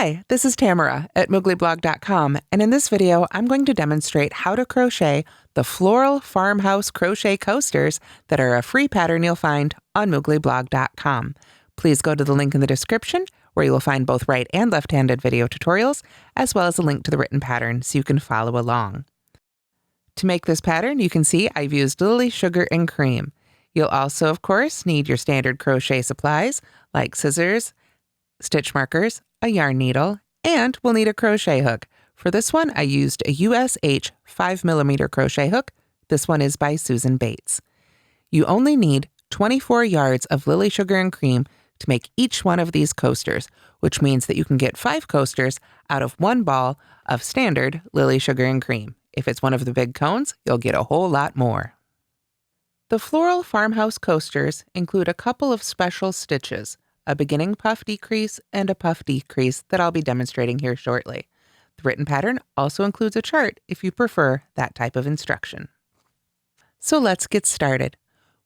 Hi, this is Tamara at mooglyblog.com, and in this video, I'm going to demonstrate how to crochet the Floral Farmhouse Crochet Coasters that are a free pattern you'll find on mooglyblog.com. Please go to the link in the description where you will find both right and left-handed video tutorials, as well as a link to the written pattern so you can follow along. To make this pattern, you can see I've used lily, sugar, and cream. You'll also, of course, need your standard crochet supplies like scissors, stitch markers, a yarn needle, and we'll need a crochet hook. For this one, I used a USH 5mm crochet hook. This one is by Susan Bates. You only need 24 yards of lily, sugar, and cream to make each one of these coasters, which means that you can get 5 coasters out of one ball of standard lily, sugar, and cream. If it's one of the big cones, you'll get a whole lot more. The Floral Farmhouse Coasters include a couple of special stitches, a beginning puff decrease and a puff decrease that I'll be demonstrating here shortly. The written pattern also includes a chart if you prefer that type of instruction. So let's get started.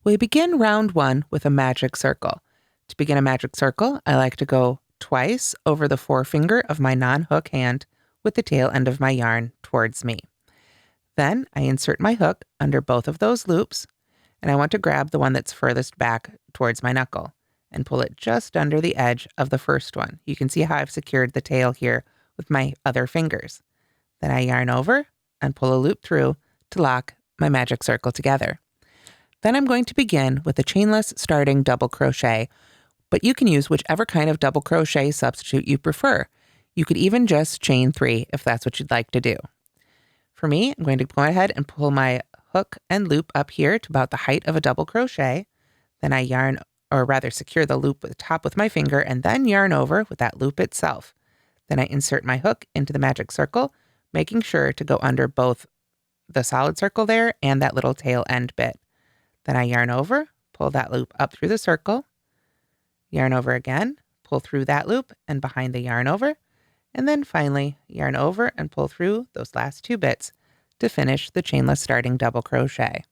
We begin round 1 with a magic circle. To begin a magic circle, I like to go twice over the forefinger of my non-hook hand with the tail end of my yarn towards me. Then I insert my hook under both of those loops, and I want to grab the one that's furthest back towards my knuckle and pull it just under the edge of the first one. You can see how I've secured the tail here with my other fingers. Then I yarn over and pull a loop through to lock my magic circle together. Then I'm going to begin with a chainless starting double crochet, but you can use whichever kind of double crochet substitute you prefer. You could even just chain 3 if that's what you'd like to do. For me, I'm going to go ahead and pull my hook and loop up here to about the height of a double crochet. Then I yarn, or rather secure the loop at the top with my finger and then yarn over with that loop itself. Then I insert my hook into the magic circle, making sure to go under both the solid circle there and that little tail end bit. Then I yarn over, pull that loop up through the circle, yarn over again, pull through that loop and behind the yarn over, and then finally yarn over and pull through those last 2 bits to finish the chainless starting double crochet.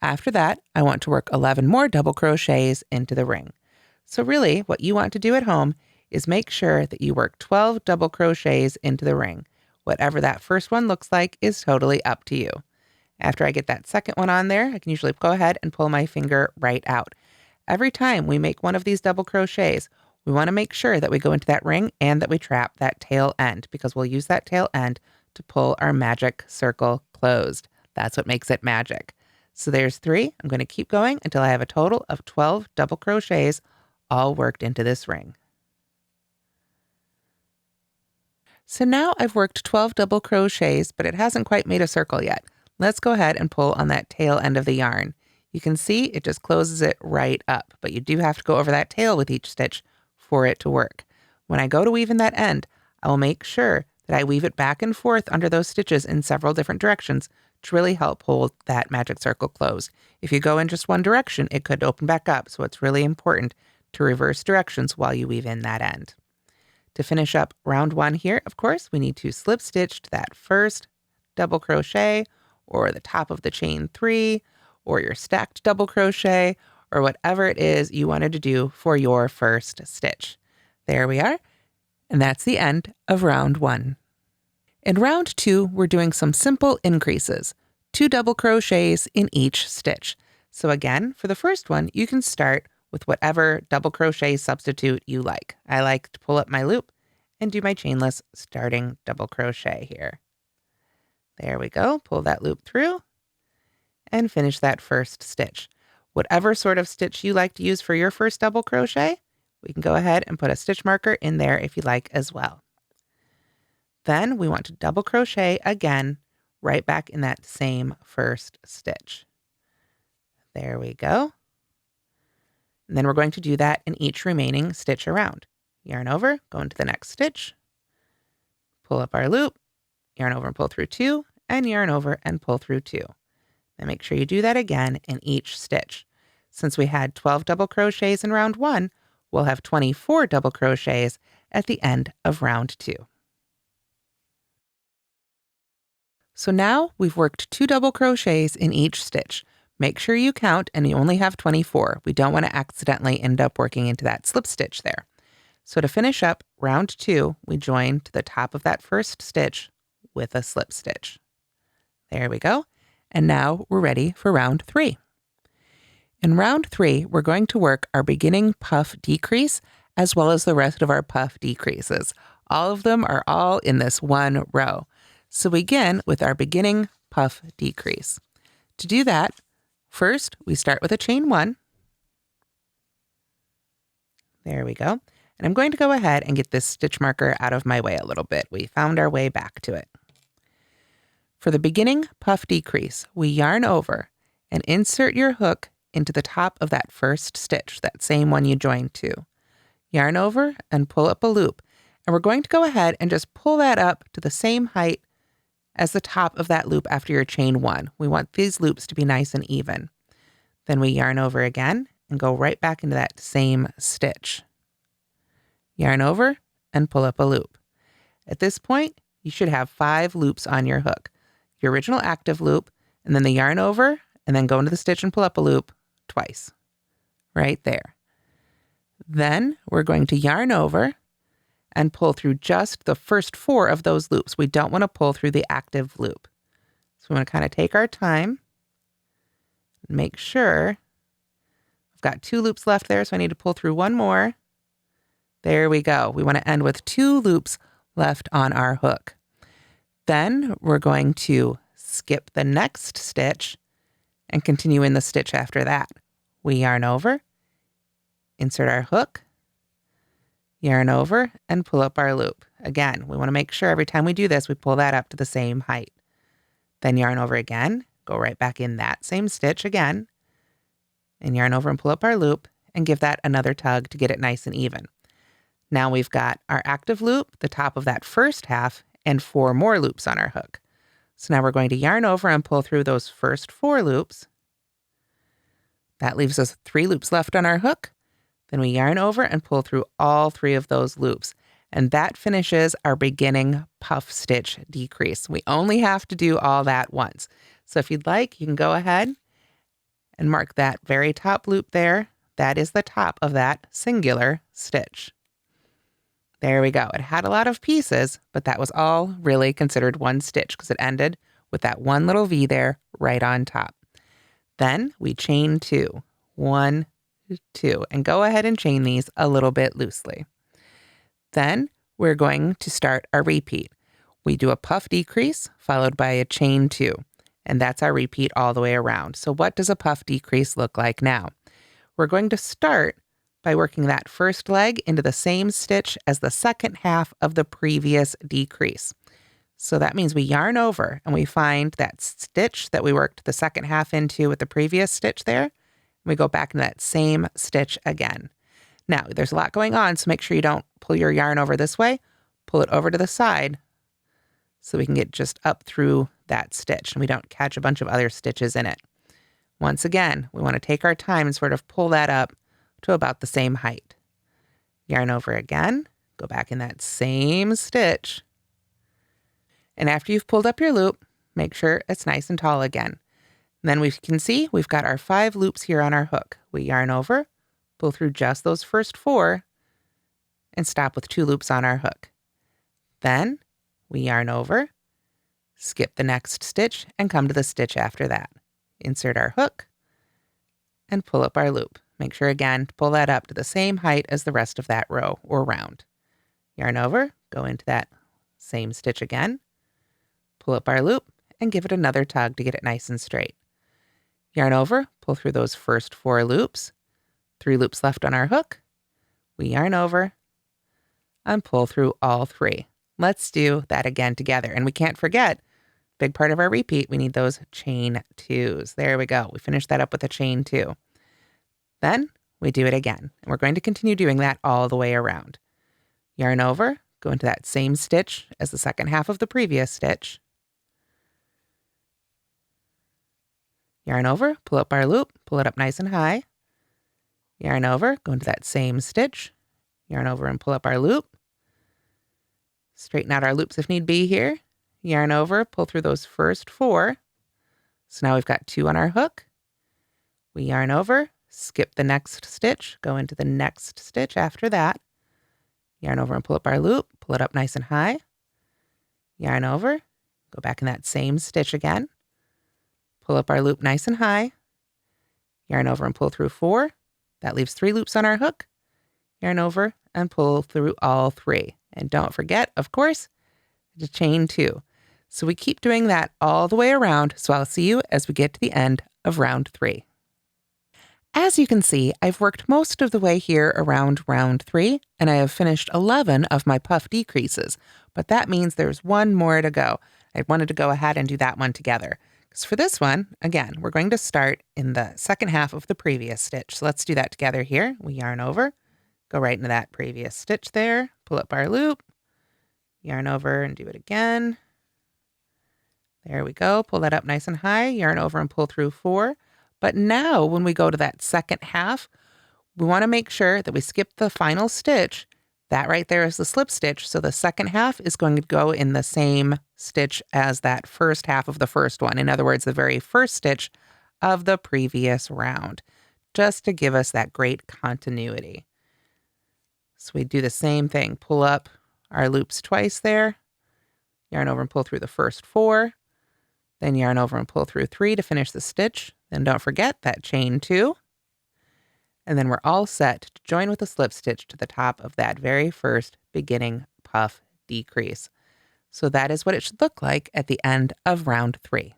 After that, I want to work 11 more double crochets into the ring. So really, what you want to do at home is make sure that you work 12 double crochets into the ring. Whatever that first one looks like is totally up to you. After I get that second one on there, I can usually go ahead and pull my finger right out. Every time we make one of these double crochets, we want to make sure that we go into that ring and that we trap that tail end, because we'll use that tail end to pull our magic circle closed. That's what makes it magic. So there's 3. I'm going to keep going until I have a total of 12 double crochets all worked into this ring. So now I've worked 12 double crochets, but it hasn't quite made a circle yet. Let's go ahead and pull on that tail end of the yarn. You can see it just closes it right up, but you do have to go over that tail with each stitch for it to work. When I go to weave in that end, I will make sure that I weave it back and forth under those stitches in several different directions to really help hold that magic circle closed. If you go in just one direction, it could open back up, so it's really important to reverse directions while you weave in that end. To finish up round 1 here, of course, we need to slip stitch to that first double crochet, or the top of the chain 3, or your stacked double crochet, or whatever it is you wanted to do for your first stitch. There we are, and that's the end of round 1. In round 2, we're doing some simple increases, 2 double crochets in each stitch. So again, for the first one, you can start with whatever double crochet substitute you like. I like to pull up my loop and do my chainless starting double crochet here. There we go, pull that loop through and finish that first stitch. Whatever sort of stitch you like to use for your first double crochet, we can go ahead and put a stitch marker in there if you like as well. Then we want to double crochet again right back in that same first stitch. There we go. And then we're going to do that in each remaining stitch around. Yarn over, go into the next stitch, pull up our loop, yarn over and pull through 2, and yarn over and pull through 2. And make sure you do that again in each stitch. Since we had 12 double crochets in round 1, we'll have 24 double crochets at the end of round 2. So now we've worked 2 double crochets in each stitch. Make sure you count and you only have 24. We don't want to accidentally end up working into that slip stitch there. So to finish up round 2, we join to the top of that first stitch with a slip stitch. There we go. And now we're ready for round 3. In round 3, we're going to work our beginning puff decrease as well as the rest of our puff decreases. All of them are all in this one row. So we begin with our beginning puff decrease. To do that, first we start with a chain 1. There we go. And I'm going to go ahead and get this stitch marker out of my way a little bit. We found our way back to it. For the beginning puff decrease, we yarn over and insert your hook into the top of that first stitch, that same one you joined to. Yarn over and pull up a loop. And we're going to go ahead and just pull that up to the same height as the top of that loop after your chain 1. We want these loops to be nice and even. Then we yarn over again and go right back into that same stitch. Yarn over and pull up a loop. At this point, you should have 5 loops on your hook. Your original active loop, and then the yarn over, and then go into the stitch and pull up a loop twice. Right there. Then we're going to yarn over and pull through just the first 4 of those loops. We don't want to pull through the active loop. So we want to kind of take our time and make sure. I've got 2 loops left there, so I need to pull through 1 more. There we go. We want to end with 2 loops left on our hook. Then we're going to skip the next stitch and continue in the stitch after that. We yarn over, insert our hook, yarn over, and pull up our loop. Again, we want to make sure every time we do this, we pull that up to the same height. Then yarn over again, go right back in that same stitch again, and yarn over and pull up our loop, and give that another tug to get it nice and even. Now we've got our active loop, the top of that first half, and 4 more loops on our hook. So now we're going to yarn over and pull through those first 4 loops. That leaves us 3 loops left on our hook. Then we yarn over and pull through all 3 of those loops. And that finishes our beginning puff stitch decrease. We only have to do all that once. So if you'd like, you can go ahead and mark that very top loop there. That is the top of that singular stitch. There we go. It had a lot of pieces, but that was all really considered one stitch because it ended with that one little V there right on top. Then we chain 2, 1, 2, and go ahead and chain these a little bit loosely. Then we're going to start our repeat. We do a puff decrease followed by a chain 2, and that's our repeat all the way around. So what does a puff decrease look like now? We're going to start by working that first leg into the same stitch as the second half of the previous decrease. So that means we yarn over and we find that stitch that we worked the second half into with the previous stitch there. And we go back into that same stitch again. Now, there's a lot going on, so make sure you don't pull your yarn over this way. Pull it over to the side so we can get just up through that stitch and we don't catch a bunch of other stitches in it. Once again, we want to take our time and sort of pull that up to about the same height. Yarn over again, go back in that same stitch. And after you've pulled up your loop, make sure it's nice and tall again. And then we can see we've got our 5 loops here on our hook. We yarn over, pull through just those first 4, and stop with 2 loops on our hook. Then we yarn over, skip the next stitch, and come to the stitch after that. Insert our hook, and pull up our loop. Make sure again to pull that up to the same height as the rest of that row or round. Yarn over, go into that same stitch again, pull up our loop, and give it another tug to get it nice and straight. Yarn over, pull through those first 4 loops, 3 loops left on our hook. We yarn over and pull through all 3. Let's do that again together. And we can't forget, big part of our repeat, we need those chain 2s. There we go. We finish that up with a chain 2. Then we do it again, and we're going to continue doing that all the way around. Yarn over, go into that same stitch as the second half of the previous stitch. Yarn over, pull up our loop, pull it up nice and high. Yarn over, go into that same stitch. Yarn over and pull up our loop. Straighten out our loops if need be here. Yarn over, pull through those first 4. So now we've got 2 on our hook. We yarn over, skip the next stitch, go into the next stitch after that. yarn over and pull up our loop, pull it up nice and high, yarn over, go back in that same stitch again, pull up our loop nice and high, yarn over and pull through 4. That leaves 3 loops on our hook, yarn over and pull through all 3. And don't forget, of course, to chain 2. So we keep doing that all the way around, so I'll see you as we get to the end of round 3. As you can see, I've worked most of the way here around round 3, and I have finished 11 of my puff decreases, but that means there's one more to go. I wanted to go ahead and do that one together. Because for this one, again, we're going to start in the second half of the previous stitch. So let's do that together here. We yarn over, go right into that previous stitch there, pull up our loop, yarn over and do it again. There we go. Pull that up nice and high, yarn over and pull through 4. But now when we go to that second half, we want to make sure that we skip the final stitch. That right there is the slip stitch. So the second half is going to go in the same stitch as that first half of the first one. In other words, the very first stitch of the previous round, just to give us that great continuity. So we do the same thing. Pull up our loops twice there, yarn over and pull through the first 4, then yarn over and pull through 3 to finish the stitch. Then don't forget that chain 2. And then we're all set to join with a slip stitch to the top of that very first beginning puff decrease. So that is what it should look like at the end of round 3.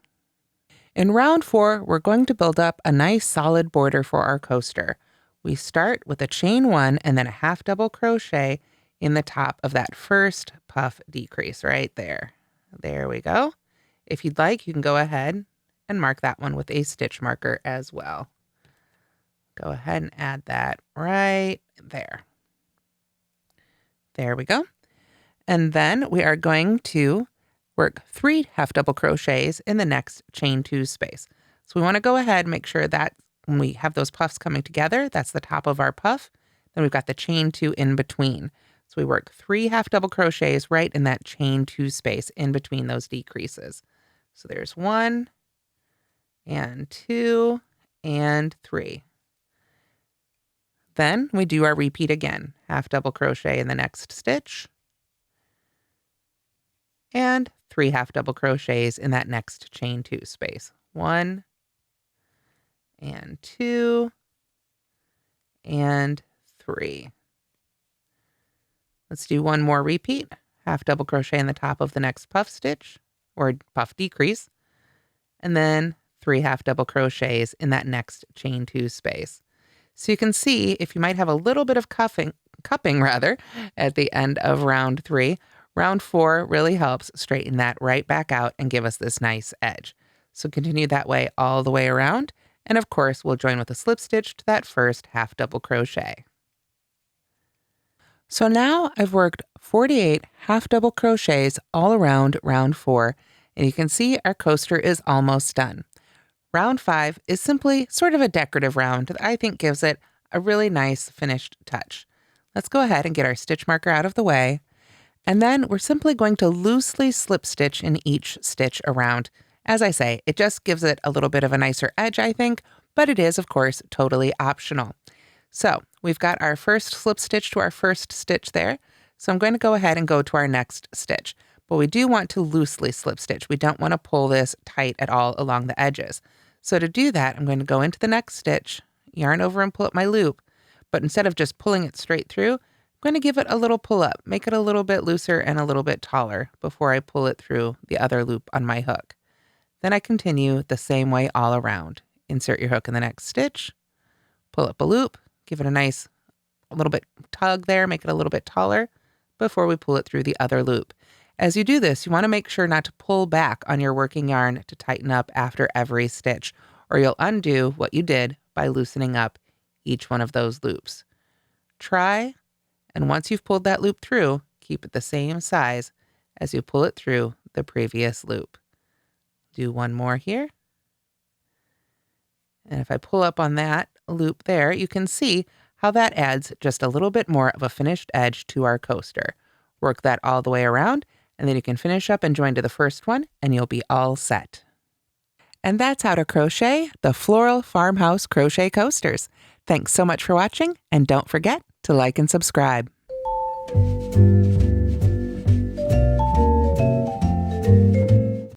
In round 4, we're going to build up a nice solid border for our coaster. We start with a chain 1 and then a half double crochet in the top of that first puff decrease right there. There we go. If you'd like, you can go ahead and mark that one with a stitch marker as well. Go ahead and add that right there. There we go. And then we are going to work 3 half double crochets in the next chain 2 space. So we want to go ahead and make sure that when we have those puffs coming together, that's the top of our puff. Then we've got the chain 2 in between. So we work 3 half double crochets right in that chain 2 space in between those decreases. So there's 1 and 2 and 3. Then we do our repeat again, half double crochet in the next stitch and 3 half double crochets in that next chain 2 space. 1 and 2 and 3. Let's do one more repeat, half double crochet in the top of the next puff stitch or puff decrease, and then 3 half double crochets in that next chain 2 space. So you can see if you might have a little bit of cupping at the end of round 3, round 4 really helps straighten that right back out and give us this nice edge. So continue that way all the way around. And of course, we'll join with a slip stitch to that first half double crochet. So now I've worked 48 half double crochets all around round 4, and you can see our coaster is almost done. Round 5 is simply sort of a decorative round that I think gives it a really nice finished touch. Let's go ahead and get our stitch marker out of the way, and then we're simply going to loosely slip stitch in each stitch around. As I say, it just gives it a little bit of a nicer edge, I think, but it is, of course, totally optional. So we've got our first slip stitch to our first stitch there. So I'm going to go ahead and go to our next stitch. But we do want to loosely slip stitch. We don't want to pull this tight at all along the edges. So to do that, I'm going to go into the next stitch, yarn over and pull up my loop. But instead of just pulling it straight through, I'm going to give it a little pull up, make it a little bit looser and a little bit taller before I pull it through the other loop on my hook. Then I continue the same way all around. Insert your hook in the next stitch, pull up a loop, give it a little bit tug there, make it a little bit taller before we pull it through the other loop. As you do this, you want to make sure not to pull back on your working yarn to tighten up after every stitch, or you'll undo what you did by loosening up each one of those loops. Try, and once you've pulled that loop through, keep it the same size as you pull it through the previous loop. Do one more here. And if I pull up on that loop there, you can see how that adds just a little bit more of a finished edge to our coaster. Work that all the way around, and then you can finish up and join to the first one, and you'll be all set. And that's how to crochet the Floral Farmhouse Crochet Coasters. Thanks so much for watching, and don't forget to like and subscribe.